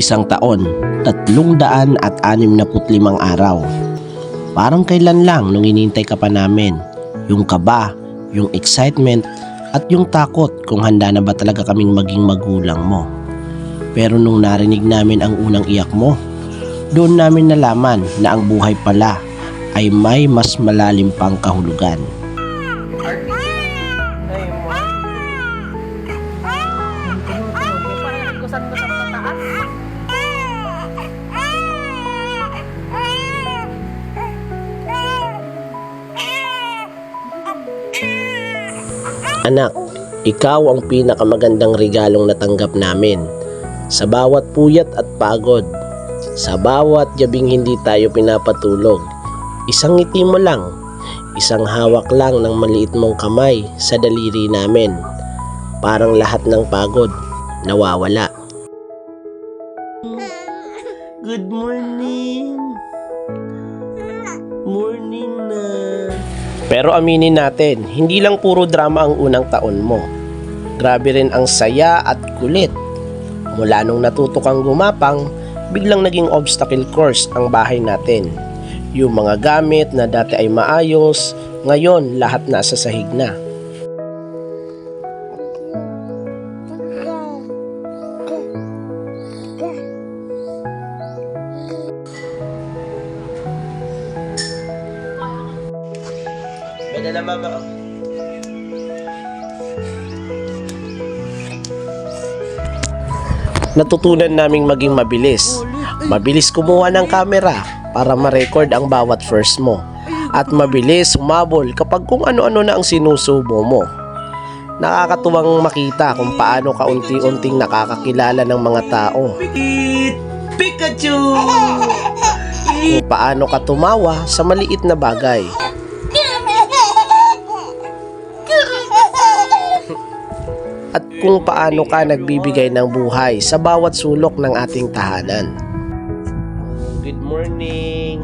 Isang taon, 365 araw. Parang kailan lang nung inintay ka pa namin. Yung kaba, yung excitement, at yung takot kung handa na ba talaga kaming maging magulang mo. Pero nung narinig namin ang unang iyak mo, doon namin nalaman na ang buhay pala ay may mas malalim pang kahulugan. Anak, ikaw ang pinakamagandang regalong natanggap namin. Sa bawat puyat at pagod, sa bawat gabing hindi tayo pinapatulog, isang ngiti mo lang, isang hawak lang ng maliit mong kamay sa daliri namin. Parang lahat ng pagod nawawala. Good morning. Morning na. Pero aminin natin, hindi lang puro drama ang unang taon mo. Grabe rin ang saya at kulit. Mula nung natuto kang gumapang, biglang naging obstacle course ang bahay natin. Yung mga gamit na dati ay maayos, ngayon lahat nasa sahig na. Pwede na mama. Natutunan naming maging mabilis. Mabilis kumuha ng camera para ma-record ang bawat first mo. At mabilis humabol kapag kung ano-ano na ang sinusubo mo. Nakakatuwang makita kung paano kaunti-unting nakakakilala ng mga tao. Pikachu! Kung paano ka tumawa sa maliit na bagay. At kung paano ka nagbibigay ng buhay sa bawat sulok ng ating tahanan. Good morning!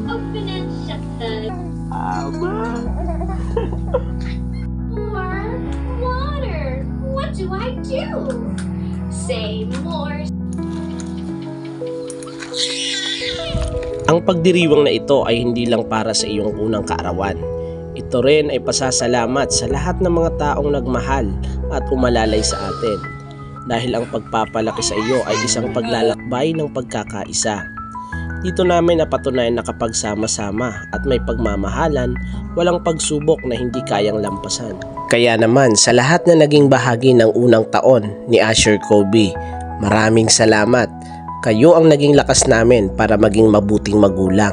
Open and shut the... Aba! More water! What do I do? Say more. Ang pagdiriwang na ito ay hindi lang para sa iyong unang kaarawan. Ito rin ay pasasalamat sa lahat ng mga taong nagmahal at umalalay sa atin. Dahil ang pagpapalaki sa iyo ay isang paglalakbay ng pagkakaisa. Dito namin napatunayan na kapag sama-sama at may pagmamahalan, walang pagsubok na hindi kayang lampasan. Kaya naman sa lahat na naging bahagi ng unang taon ni Asher Kobe, maraming salamat. Kayo ang naging lakas namin para maging mabuting magulang.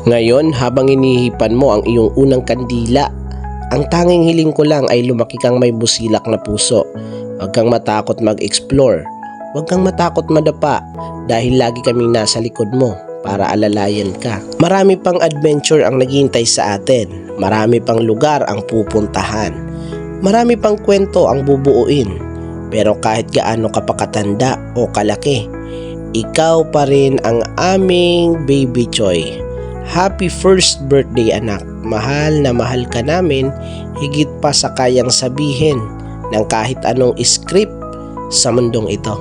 Ngayon, habang inihipan mo ang iyong unang kandila, ang tanging hiling ko lang ay lumaki kang may busilak na puso. Huwag kang matakot mag-explore. Huwag kang matakot madapa dahil lagi kaming nasa likod mo para alalayan ka. Marami pang adventure ang naghihintay sa atin. Marami pang lugar ang pupuntahan. Marami pang kwento ang bubuuin. Pero kahit gaano ka pa katanda o kalaki, ikaw pa rin ang aming baby Choy. Happy first birthday anak. Mahal na mahal ka namin higit pa sa kayang sabihin ng kahit anong script sa mundong ito.